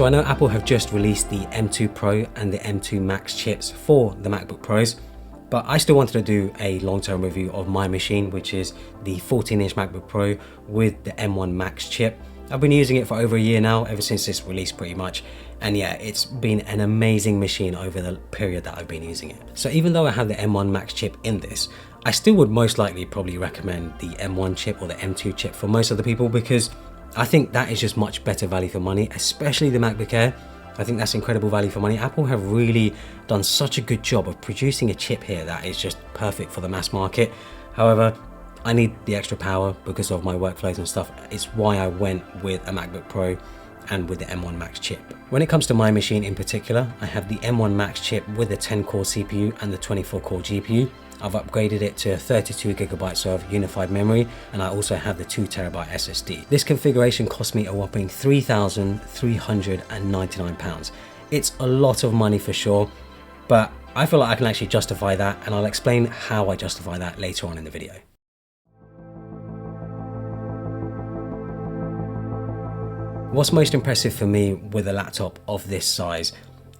So I know Apple have just released the M2 Pro and the M2 Max chips for the MacBook Pros, but I still wanted to do a long-term review of my machine, which is the 14-inch MacBook Pro with the M1 Max chip. I've been using it for over a year now, ever since this release pretty much. And yeah, it's been an amazing machine over the period that I've been using it. So even though I have the M1 Max chip in this, I still would most likely probably recommend the M1 chip or the M2 chip for most of the people, because I think that is just much better value for money, especially the MacBook Air. I think that's incredible value for money. Apple have really done such a good job of producing a chip here that is just perfect for the mass market. However, I need the extra power because of my workflows and stuff. It's why I went with a MacBook Pro and with the M1 Max chip. When it comes to my machine in particular, I have the M1 Max chip with a 10-core CPU and the 24-core GPU. I've upgraded it to 32 gigabytes of unified memory, and I also have the 2 terabyte SSD. This configuration cost me a whopping £3,399. It's a lot of money for sure, but I feel like I can actually justify that, and I'll explain how I justify that later on in the video. What's most impressive for me with a laptop of this size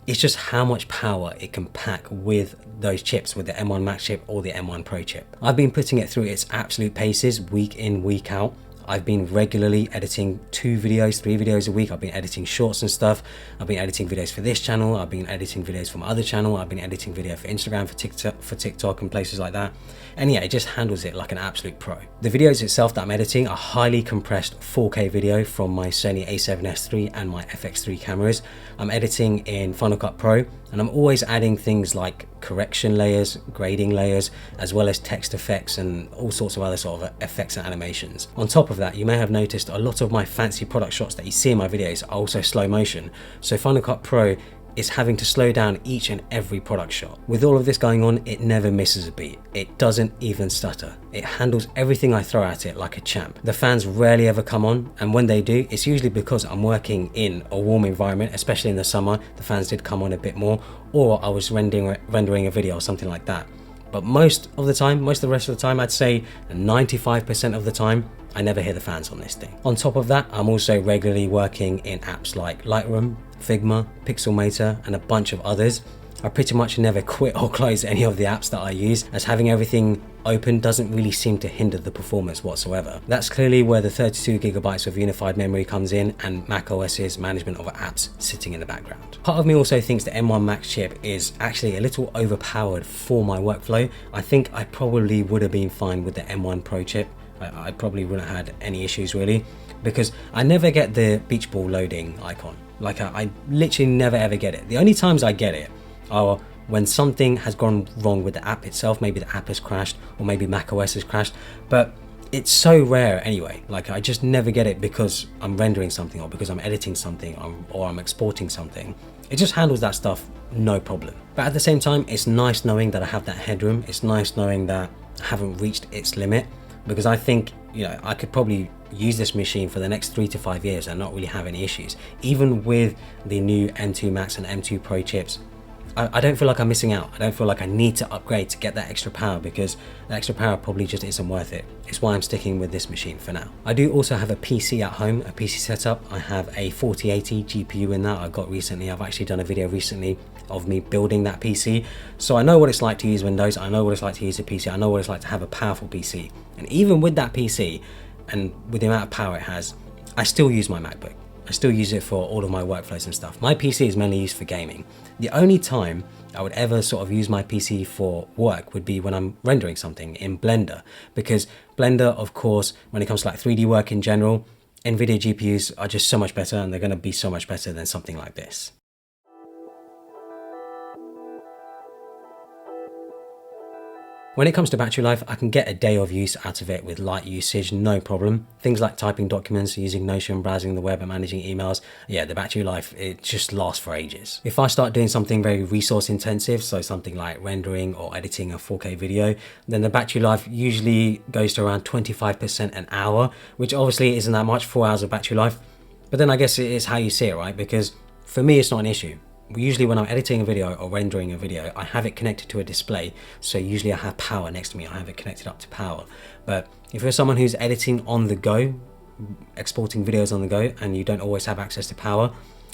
is just how much power it can pack with those chips, with the M1 Max chip or the M1 Pro chip. I've been putting it through its absolute paces week in, week out. I've been regularly editing 2 videos, 3 videos a week. I've been editing shorts and stuff. I've been editing videos for this channel. I've been editing videos for my other channel. I've been editing video for Instagram, for TikTok and places like that. And yeah, it just handles it like an absolute pro. The videos itself that I'm editing are highly compressed 4K video from my Sony a7S III and my FX3 cameras. I'm editing in Final Cut Pro, and I'm always adding things like correction layers, grading layers, as well as text effects and all sorts of other sort of effects and animations. On top of that, you may have noticed a lot of my fancy product shots that you see in my videos are also slow motion. So Final Cut Pro is having to slow down each and every product shot. With all of this going on, it never misses a beat. It doesn't even stutter. It handles everything I throw at it like a champ. The fans rarely ever come on, and when they do, it's usually because I'm working in a warm environment, especially in the summer. The fans did come on a bit more, or I was rendering a video or something like that. But most of the rest of the time, I'd say 95% of the time, I never hear the fans on this thing. On top of that, I'm also regularly working in apps like Lightroom, Figma, Pixelmator, and a bunch of others. I pretty much never quit or close any of the apps that I use, as having everything open doesn't really seem to hinder the performance whatsoever. That's clearly where the 32 gigabytes of unified memory comes in, and macOS's management of apps sitting in the background. Part of me also thinks the M1 Max chip is actually a little overpowered for my workflow. I think I probably would have been fine with the M1 Pro chip. I probably wouldn't have had any issues really, because I never get the beach ball loading icon. Like I literally never ever get it. The only times I get it are when something has gone wrong with the app itself. Maybe the app has crashed, or maybe macOS has crashed, but it's so rare anyway. Like I just never get it because I'm rendering something, or because I'm editing something, or I'm exporting something. It just handles that stuff no problem. But at the same time, it's nice knowing that I have that headroom. It's nice knowing that I haven't reached its limit, because I think, you know, I could probably use this machine for the next 3 to 5 years and not really have any issues. Even with the new M2 Max and M2 Pro chips, I don't feel like I'm missing out. I don't feel like I need to upgrade to get that extra power, because the extra power probably just isn't worth it. It's why I'm sticking with this machine for now. I do also have a PC at home, a PC setup. I have a 4080 GPU in that I got recently. I've actually done a video recently of me building that PC. So I know what it's like to use Windows. I know what it's like to use a PC. I know what it's like to have a powerful PC. And even with that PC, and with the amount of power it has, I still use my MacBook. I still use it for all of my workflows and stuff. My PC is mainly used for gaming. The only time I would ever sort of use my PC for work would be when I'm rendering something in Blender, because Blender, of course, when it comes to like 3D work in general, NVIDIA GPUs are just so much better, and they're going to be so much better than something like this. When it comes to battery life, I can get a day of use out of it with light usage, no problem. Things like typing documents, using Notion, browsing the web and managing emails, yeah, the battery life, it just lasts for ages. If I start doing something very resource intensive, so something like rendering or editing a 4K video, then the battery life usually goes to around 25% an hour, which obviously isn't that much, 4 hours of battery life. But then I guess it is how you see it, right? Because for me, it's not an issue. Usually when I'm editing a video or rendering a video, I have it connected to a display. So usually I have power next to me. I have it connected up to power. But if you're someone who's editing on the go, exporting videos on the go, and you don't always have access to power,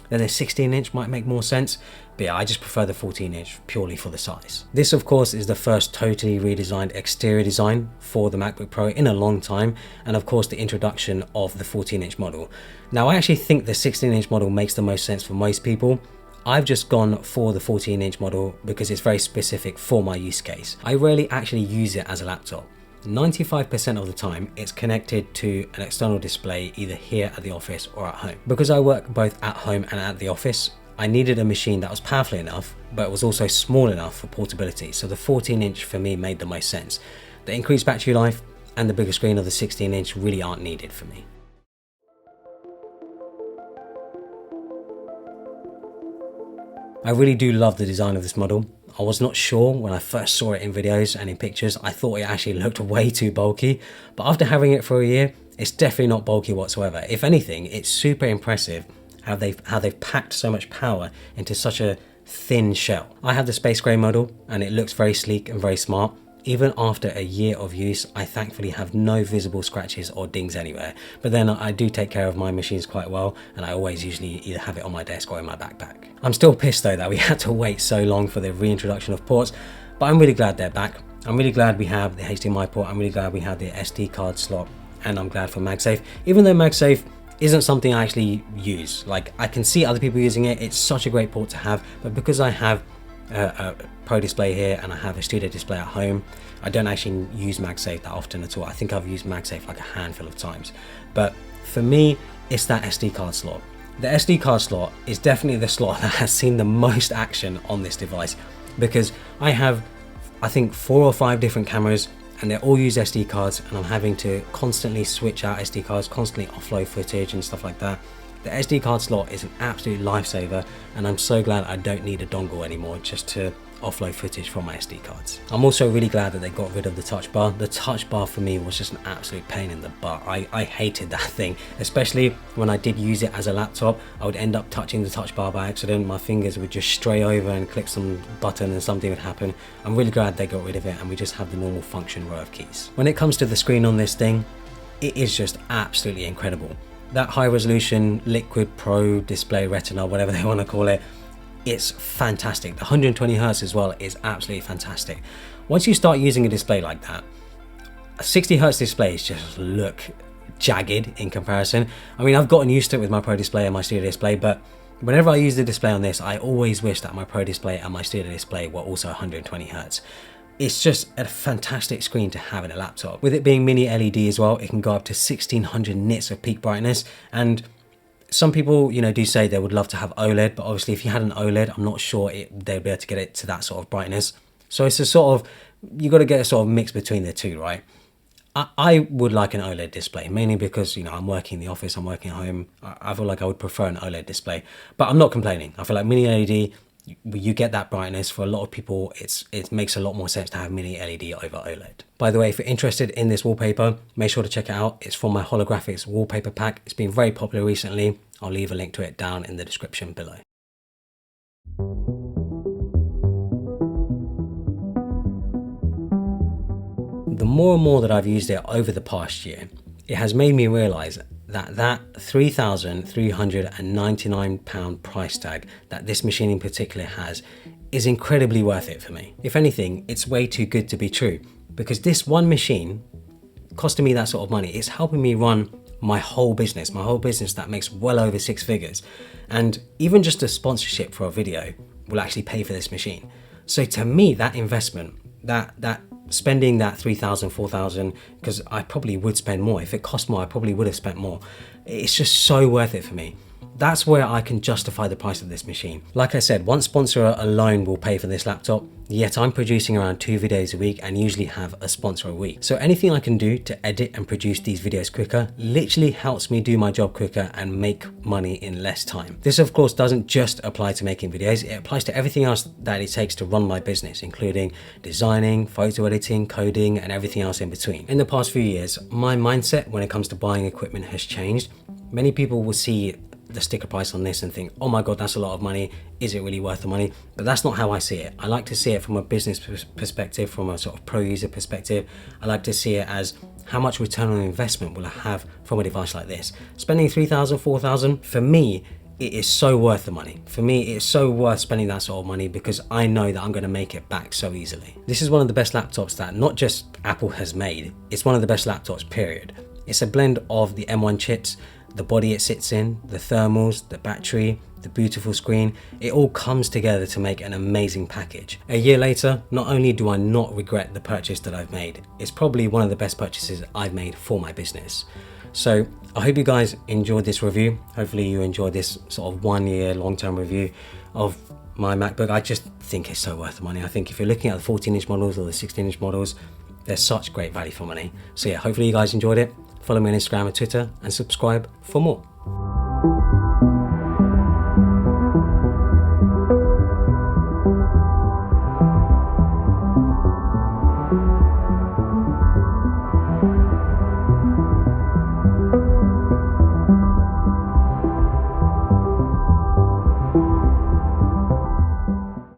then the 16-inch might make more sense. But yeah, I just prefer the 14-inch purely for the size. This of course is the first totally redesigned exterior design for the MacBook Pro in a long time, and of course the introduction of the 14-inch model. Now I actually think the 16-inch model makes the most sense for most people. I've just gone for the 14-inch model because it's very specific for my use case. I rarely actually use it as a laptop. 95% of the time it's connected to an external display either here at the office or at home. Because I work both at home and at the office, I needed a machine that was powerful enough, but it was also small enough for portability. So the 14-inch for me made the most sense. The increased battery life and the bigger screen of the 16-inch really aren't needed for me. I really do love the design of this model. I was not sure when I first saw it in videos and in pictures. I thought it actually looked way too bulky, but after having it for a year, it's definitely not bulky whatsoever. If anything, it's super impressive how they've packed so much power into such a thin shell. I have the space gray model and it looks very sleek and very smart. Even after a year of use, I thankfully have no visible scratches or dings anywhere. But then I do take care of my machines quite well, and I always usually either have it on my desk or in my backpack. I'm still pissed though that we had to wait so long for the reintroduction of ports, but I'm really glad they're back. I'm really glad we have the HDMI port, I'm really glad we have the SD card slot, and I'm glad for MagSafe. Even though MagSafe isn't something I actually use, like I can see other people using it, it's such a great port to have, but because I have a Pro display here and I have a studio display at home, I don't actually use MagSafe that often at all. I think I've used MagSafe like a handful of times, but for me it's that SD card slot. The SD card slot is definitely the slot that has seen the most action on this device, because I have I think 4 or 5 different cameras and they all use SD cards, and I'm having to constantly switch out SD cards, constantly offload footage and stuff like that. The SD card slot is an absolute lifesaver, and I'm so glad I don't need a dongle anymore just to offload footage from my SD cards. I'm also really glad that they got rid of the touch bar. The touch bar for me was just an absolute pain in the butt. I hated that thing, especially when I did use it as a laptop. I would end up touching the touch bar by accident. My fingers would just stray over and click some button and something would happen. I'm really glad they got rid of it and we just have the normal function row of keys. When it comes to the screen on this thing, it is just absolutely incredible. That high resolution Liquid Pro display retina, whatever they want to call it, it's fantastic. The 120 Hz as well is absolutely fantastic. Once you start using a display like that, 60 Hz displays just look jagged in comparison. I mean, I've gotten used to it with my Pro display and my studio display, but whenever I use the display on this, I always wish that my Pro display and my studio display were also 120 Hz. It's just a fantastic screen to have in a laptop. With it being mini LED as well, it can go up to 1600 nits of peak brightness, and some people, you know, do say they would love to have OLED, but obviously if you had an OLED, I'm not sure they'd be able to get it to that sort of brightness. So it's a sort of, you got to get a sort of mix between the two, right? I would like an OLED display, mainly because, you know, I'm working in the office, I'm working at home. I feel like I would prefer an OLED display, but I'm not complaining. I feel like mini LED, you get that brightness. For a lot of people, it makes a lot more sense to have mini LED over OLED. By the way, if you're interested in this wallpaper, make sure to check it out. It's from my holographics wallpaper pack. It's been very popular recently. I'll leave a link to it down in the description below. The more and more that I've used it over the past year, it has made me realize that £3,399 price tag that this machine in particular has is incredibly worth it for me. If anything, it's way too good to be true, because this one machine costing me that sort of money, it's helping me run my whole business that makes well over 6 figures. And even just a sponsorship for a video will actually pay for this machine. So to me, that investment, that spending that 3,000, 4,000, because I probably would spend more. If it cost more, I probably would have spent more. It's just so worth it for me. That's where I can justify the price of this machine. Like I said, one sponsor alone will pay for this laptop, yet I'm producing around 2 videos a week and usually have a sponsor a week. So anything I can do to edit and produce these videos quicker literally helps me do my job quicker and make money in less time. This of course doesn't just apply to making videos, it applies to everything else that it takes to run my business, including designing, photo editing, coding, and everything else in between. In the past few years, my mindset when it comes to buying equipment has changed. Many people will see the sticker price on this and think, oh my god, that's a lot of money, is it really worth the money? But that's not how I see it. I like to see it from a business perspective, from a sort of pro user perspective. I like to see it as how much return on investment will I have from a device like this. Spending 3,000, 4,000, for me, it is so worth the money. For me, it's so worth spending that sort of money because I know that I'm going to make it back so easily. This is one of the best laptops that not just Apple has made, it's one of the best laptops, period. It's a blend of the M1 chips, the body it sits in, the thermals, the battery, the beautiful screen. It all comes together to make an amazing package. A year later, not only do I not regret the purchase that I've made, it's probably one of the best purchases I've made for my business. So I hope you guys enjoyed this review. Hopefully you enjoyed this sort of 1 year long-term review of my MacBook. I just think it's so worth the money. I think if you're looking at the 14-inch models or the 16-inch models, they're such great value for money. So yeah, hopefully you guys enjoyed it. Follow me on Instagram and Twitter and subscribe for more.